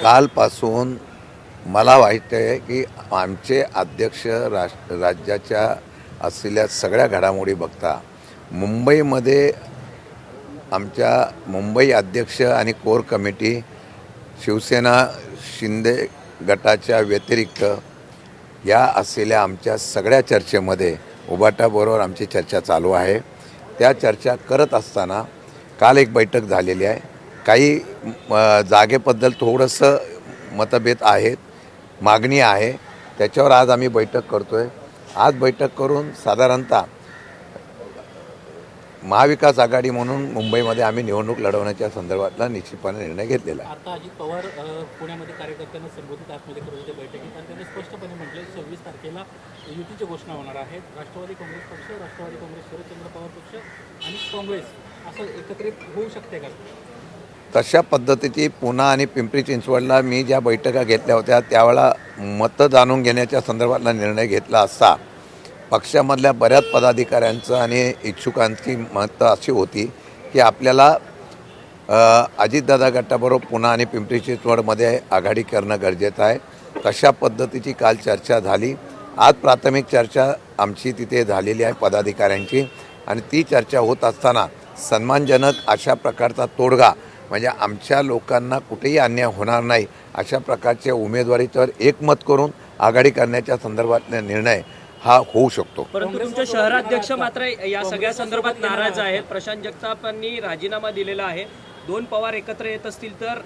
कालपासून मला वाटतं आहे की आमचे अध्यक्ष राज्याच्या असलेल्या सगळ्या घडामोडी बघता मुंबईमध्ये आमच्या मुंबई अध्यक्ष आणि कोर कमिटी शिवसेना शिंदे गटाच्या व्यतिरिक्त या असलेल्या आमच्या सगळ्या चर्चेमध्ये उभाटाबरोबर आमची चर्चा चालू आहे। त्या चर्चा करत असताना काल एक बैठक झालेली आहे। काही जागेबद्दल थोडंसं मतभेद आहेत, मागणी आहे, त्याच्यावर आज आम्ही बैठक करतो आहे। आज बैठक करून साधारणतः महाविकास आघाडी म्हणून मुंबईमध्ये आम्ही निवडणूक लढवण्याच्या संदर्भातला निश्चितपणे निर्णय घेतलेला आहे। आता अजित पवार पुण्यामध्ये कार्यकर्त्यांना संबोधित आतमध्ये करत होते बैठकीत आणि त्यांनी स्पष्टपणे म्हटले 26 तारखेला युतीची घोषणा होणार आहे। राष्ट्रवादी काँग्रेस पक्ष, राष्ट्रवादी काँग्रेस शरदचंद्र पवार पक्ष आणि काँग्रेस असं एकत्रित होऊ शकते का? तशा पद्धतीची पुणे आणि पिंपरी चिंचवडला मी ज्या बैठका घेतल्या होत्या त्यावेळेला मतं जाणून घेण्याच्या संदर्भातला निर्णय घेतला असता पक्षामधल्या बऱ्याच पदाधिकाऱ्यांचं आणि इच्छुकांची मतं अशी होती की आपल्याला अजितदादा गटाबरोबर पुणे आणि पिंपरी चिंचवडमध्ये आघाडी करणं गरजेचं आहे। तशा पद्धतीची काल चर्चा झाली। आज प्राथमिक चर्चा आमची तिथे झालेली आहे पदाधिकाऱ्यांची आणि ती चर्चा होत असताना सन्मानजनक अशा प्रकारचा तोडगा म्हणजे आमच्या लोकांना कुठेही अन्याय होणार नाही अशा प्रकारच्या उमेदवारीवर एकमत करून आघाडी करण्याच्या संदर्भातला निर्णय हा होऊ शकतो। परंतु तुमचे शहराध्यक्ष मात्र या सगळ्या संदर्भात नाराज आहेत। प्रशांत जगतापांनी राजीनामा दिलेला आहे। दोन पवार एकत्र येत असतील तर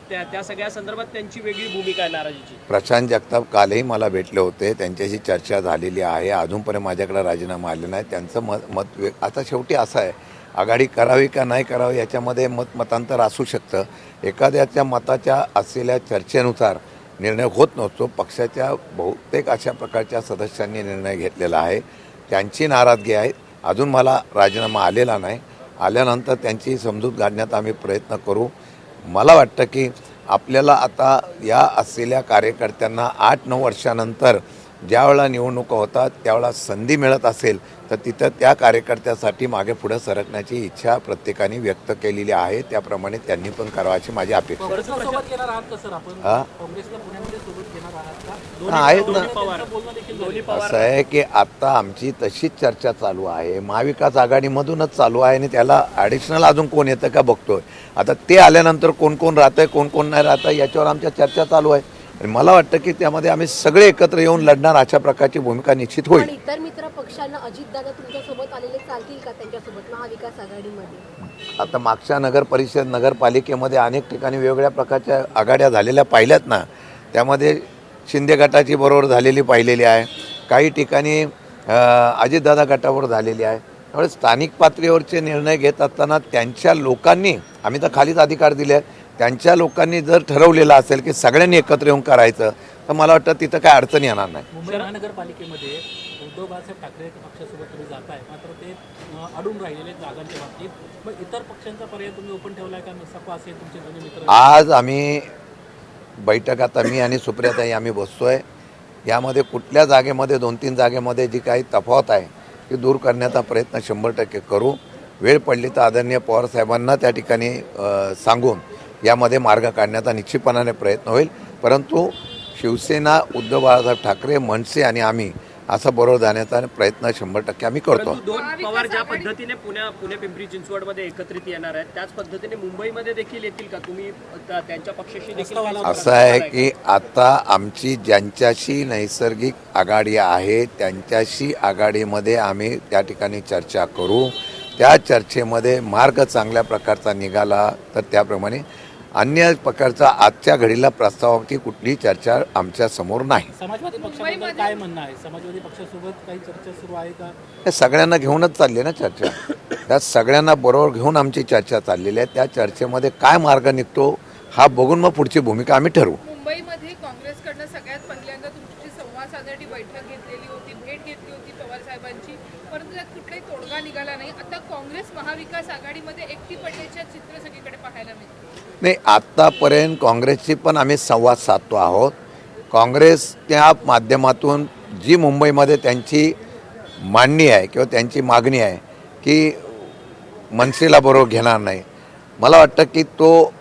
त्या सगळ्या संदर्भात त्यांची वेगळी भूमिका आहे नाराजीची। प्रशांत जगताप कालही मला भेटले होते, त्यांच्याशी चर्चा झालेली आहे। अजूनपर्यंत माझ्याकडे राजीनामा आले नाही। त्यांचं मत आता शेवटी असं आहे, आघाडी करावी का नाही करावी याच्यामध्ये मतांतर असू शकतं। एखाद्याच्या मताच्या असलेल्या चर्चेनुसार निर्णय होत नसतो। पक्षाच्या बहुतेक अशा प्रकारच्या सदस्यांनी निर्णय घेतलेला आहे, त्यांची नाराजगी आहे। अजून मला राजीनामा आलेला नाही, आल्यानंतर त्यांची समजूत काढण्याचा आम्ही प्रयत्न करू। मला वाटतं की आपल्याला आता या असलेल्या कार्यकर्त्यांना 8-9 वर्षानंतर ज्यावेळेला निवडणुका होतात त्यावेळेला संधी मिळत असेल तर तिथं त्या कार्यकर्त्यासाठी मागे पुढे सरकण्याची इच्छा प्रत्येकाने व्यक्त केलेली आहे। त्याप्रमाणे त्यांनी पण करावाची माझी अपेक्षा आहे। आहेत ना, असं आहे की आता आमची तशीच चर्चा चालू आहे, महाविकास आघाडीमधूनच चालू आहे आणि त्याला ॲडिशनल अजून कोण येतं का बघतोय। आता ते आल्यानंतर कोण कोण राहतंय कोण कोण नाही राहतंय याच्यावर आमच्या चर्चा चालू आहे आणि मला वाटतं की त्यामध्ये आम्ही सगळे एकत्र येऊन लढणार अशा प्रकारची भूमिका निश्चित होईल। इतर मित्र पक्षांना अजितदादा तुमच्यासोबत आलेले चालतील का त्यांच्यासोबत महाविकास आघाडीमध्ये? आता मागच्या नगर परिषद नगरपालिकेमध्ये अनेक ठिकाणी वेगवेगळ्या प्रकारच्या आघाड्या झालेल्या पाहिल्यात ना, त्यामध्ये शिंदे गटाची बरोबर झालेली पाहिलेली आहे, काही ठिकाणी अजितदादा गटाबरोबर झालेली आहे। त्यामुळे स्थानिक पातळीवरचे निर्णय घेत असताना त्यांच्या लोकांनी, आम्ही तर खालीच अधिकार दिले आहेत, त्यांच्या लोकांनी जर ठरवलेलं असेल की सगळ्यांनी एकत्र येऊन करायचं तर मला वाटतं तिथं काय अडचण येणार नाही। मुंबई महानगरपालिकेमध्ये उद्धव बाळासाहेब ठाकरे पक्षासोबत तुम्ही जाताय, मात्र ते अडून राहिलेले जागांच्या बाबतीत, मग इतर पक्षांचा पर्याय तुम्ही ओपन ठेवलाय का? सपा असेल तुमचे जुने मित्र, आज आम्ही बैठक आता मी आणि सुप्रियाताई आम्ही बसतोय, यामध्ये कुठल्या जागेमध्ये 2-3 जागेमध्ये जी काही तफावत आहे ती दूर करण्याचा प्रयत्न 100% करू। वेळ पडली तर आदरणीय पवार साहेबांना त्या ठिकाणी सांगून यामध्ये मार्ग काढण्याचा निश्चितपणाने प्रयत्न होईल। परंतु शिवसेना, उद्धव बाळासाहेब ठाकरे, मनसे आणि आम्ही असं बरोबर जाण्याचा प्रयत्न 100% आम्ही करतो। दोन पवार ज्या पद्धतीने पुणे पिंपरी चिंचवडमध्ये एकत्रित येणार आहेत त्याच पद्धतीने मुंबईमध्ये देखील येतील का? तुम्ही त्यांच्या पक्षाशी देखील? असं आहे की आता आमची ज्यांच्याशी नैसर्गिक आघाडी आहे त्यांच्याशी आघाडीमध्ये आम्ही त्या ठिकाणी चर्चा करू। त्या चर्चेमध्ये मार्ग चांगल्या प्रकारचा निघाला तर त्याप्रमाणे अन्य प्रकारचा आजच्या घडीला प्रस्तावाची कुठलीही चर्चा आमच्या समोर नाही। समाजवादी पक्षाबद्दल काय म्हणणं आहे? समाजवादी पक्षासोबत काही चर्चा सुरू आहे का? हे सगळ्यांना घेऊनच चालली ना चर्चा, त्या सगळ्यांना बरोबर घेऊन आमची चर्चा चाललेली आहे। त्या चर्चेमध्ये काय मार्ग निघतो हा बघून मग पुढची भूमिका आम्ही ठरवू। मुंबईमध्ये काँग्रेसकडनं सगळ्यात पहिल्यांदा तुमची संवाद साधण्यासाठी बैठक घेतलेली होती, भेट घेतली होती पवार साहेबांची, परंतु त्यात कुठलाही तोडगा निघाला नाही। आता काँग्रेस महाविकास आघाडीमध्ये एकटी पडल्याचे चित्र सगळीकडे पाहायला मिळते। नाही, आत्तापर्यंत काँग्रेसची पण आम्ही संवाद साधतो आहोत। काँग्रेसच्या माध्यमातून जी मुंबईमध्ये त्यांची मांडणी आहे किंवा त्यांची मागणी आहे की मनसेला बरोबर घेणार नाही, मला वाटतं की तो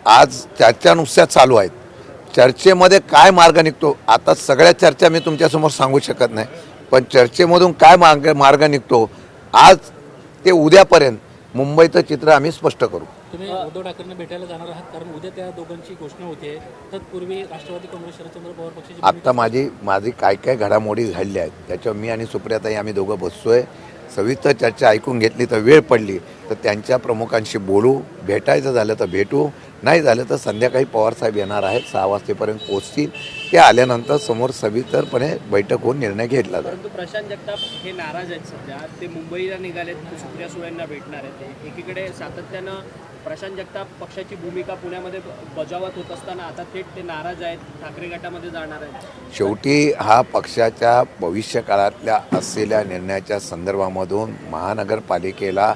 आज चर्चा नुसत्या चालू आहेत. चर्चेमध्ये काय मार्ग निघतो, आता सगळ्या चर्चा मी तुमच्यासमोर सांगू शकत नाही, पण चर्चेमधून काय मार्ग निघतो आज ते उद्यापर्यंत मुंबईचं चित्र आम्ही स्पष्ट करू. तुम्ही उद्धव ठाकरेंना भेटायला जाणार आहात, कारण उद्या त्या दोघांची घोषणा होते. तत्पूर्वी राष्ट्रवादी काँग्रेस शरदचंद्र पवार पक्षाची आत्ता माझी काय काय घडामोडी झालेल्या आहेत त्याच्यावर मी आणि सुप्रियाताई आम्ही दोघं बसतोय. सविस्तर चर्चा ऐकून घेतली तर वेळ पडली तर त्यांच्या प्रमुखांशी बोलू, भेटायचं झालं तर भेटू, नाही झालं तर संध्याकाळी पवारसाहेब येणार आहेत, 6 वाजेपर्यंत पोहोचतील. ते आल्यानंतर समोर सविस्तरपणे बैठक होऊन निर्णय घेतला जाईल. परंतु प्रशांत जगताप हे नाराज आहेत सध्या. ते मुंबईला निघालेत, सुप्रिया सुळेंना भेटणार आहेत. एकीकडे सातत्यानं प्रशांत जगताप पक्षाची भूमिका पुण्यामध्ये बजावत होत असताना आता थेट ते नाराज आहेत, ठाकरे गटामध्ये जाणार आहेत. शेवटी हा पक्षाच्या भविष्यकाळातल्या असलेल्या निर्णयाच्या संदर्भामधून महानगरपालिकेला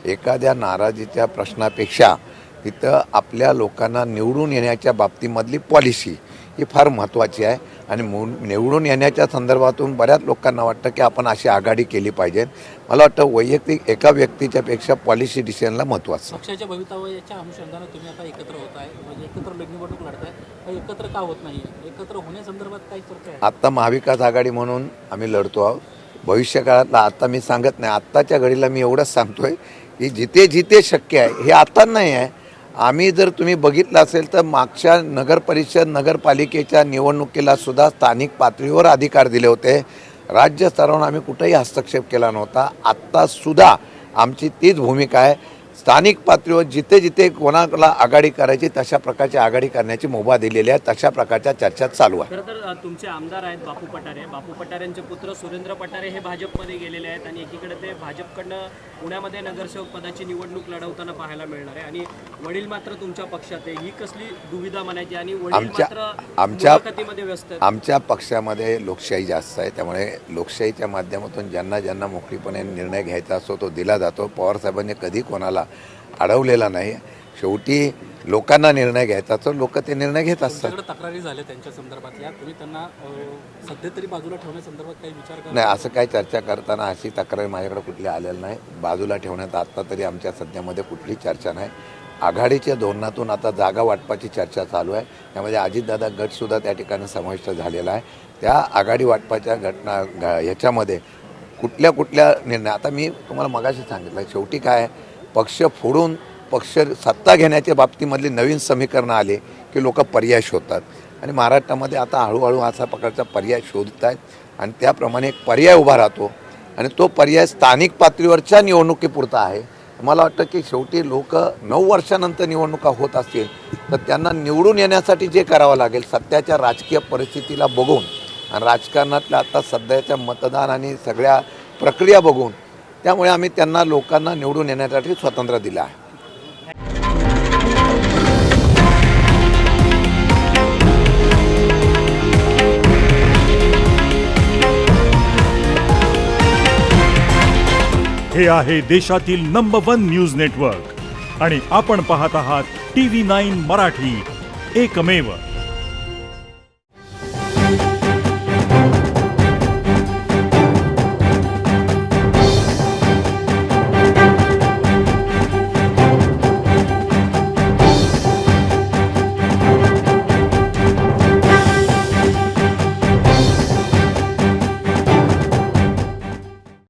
एखाद्या नाराजीच्या प्रश्नापेक्षा तिथं आपल्या लोकांना निवडून येण्याच्या बाबतीमधली पॉलिसी ही फार महत्त्वाची आहे. आणि निवडून येण्याच्या संदर्भातून बऱ्याच लोकांना वाटतं की आपण अशी आघाडी केली पाहिजे. मला वाटतं वैयक्तिक एका व्यक्तीच्या पेक्षा पॉलिसी डिसिजनला महत्त्वाचं. पक्षाच्या भवितव्याच्या अनुषंगानं तुम्ही आता एकत्र होत आहे, म्हणजे एकत्र निवडणूक लढताय, एकत्र का होत नाही, एकत्र होण्यासंदर्भात काही चर्चा आहे? आत्ता महाविकास आघाडी म्हणून आम्ही लढतो आहोत. भविष्यकाळातला आत्ता मी सांगत नाही, आत्ताच्या घडीला मी एवढंच सांगतोय की जिथे जिथे शक्य आहे, हे आता नाही आहे. आम्ही जर तुम्ही बघितलं असेल तर मागच्या नगरपरिषद नगरपालिकेच्या निवडणुकीला सुद्धा स्थानिक पातळीवर अधिकार दिले होते. राज्य स्तरावर आम्ही कुठेही हस्तक्षेप केला नव्हता. आत्तासुद्धा आमची तीच भूमिका आहे. स्थानिक पातळीवर जिथे जिथे कोणाला आघाडी करायची तशा प्रकारची आघाडी करण्याची मुभा दिलेली आहे. तशा प्रकारच्या चर्चा चालू आहे. खरं तर तुमचे आमदार आहेत बापू पठारे. बापू पठारेंचे पुत्र सुरेंद्र पठारे हे भाजपमध्ये गेलेले आहेत आणि एकीकडे ते भाजपकडनं पुण्यामध्ये नगरसेवक पदाची निवडणूक लढवताना पाहायला मिळणार आहे. आणि वडील मात्र तुमच्या पक्षात आहे. ही कसली दुविधा म्हणायची? आणि वडील मात्र मुलाखतीमध्ये व्यस्त आहेत. आमच्या पक्षामध्ये लोकशाही जास्त आहे, त्यामुळे लोकशाहीच्या माध्यमातून ज्यांना ज्यांना मोकळीपणे निर्णय घ्यायचा असतो तो दिला जातो. पवारसाहेबांनी कधी कोणाला अडवलेला नाही. शेवटी लोकांना निर्णय घ्यायचा तर लोक ते निर्णय घेत असतात. तुमच्याकडे तक्रारी झाल्या त्यांच्या संदर्भातल्या, तुम्ही त्यांना सध्या तरी बाजूला ठेवण्यासंदर्भात काही विचार करा? नाही, असं काही चर्चा करताना अशी तक्रार माझ्याकडे कुठली आलेली नाही. बाजूला ठेवण्यात आत्ता तरी आमच्या सध्यामध्ये कुठली चर्चा नाही. आघाडीच्या धोरणातून आता जागा वाटपाची चर्चा चालू आहे. त्यामध्ये अजितदादा गटसुद्धा त्या ठिकाणी समाविष्ट झालेला आहे. त्या आघाडी वाटपाच्या ह्याच्यामध्ये कुठल्या निर्णय, आता मी तुम्हाला मगाशी सांगितलं, शेवटी काय आहे, पक्ष फोडून पक्ष सत्ता घेण्याच्या बाबतीमधली नवीन समीकरणं आले की लोक पर्याय शोधतात. आणि महाराष्ट्रामध्ये आता हळूहळू असा प्रकारचा पर्याय शोधत आहेत आणि त्याप्रमाणे एक पर्याय उभा राहतो. आणि तो पर्याय स्थानिक पातळीवरच्या निवडणुकीपुरता आहे. मला वाटतं की शेवटी लोक 9 वर्षानंतर निवडणुका होत असतील तर त्यांना निवडून येण्यासाठी जे करावं लागेल सध्याच्या राजकीय परिस्थितीला बघून आणि राजकारणातल्या आता सध्याच्या मतदान आणि सगळ्या प्रक्रिया बघून, त्यामुळे आम्ही त्यांना लोकांना निवडून येण्यासाठी स्वातंत्र्य दिलं आहे. हे आहे देशातील नंबर 1 न्यूज नेटवर्क आणि आपण पाहत आहात TV9 मराठी, एकमेव.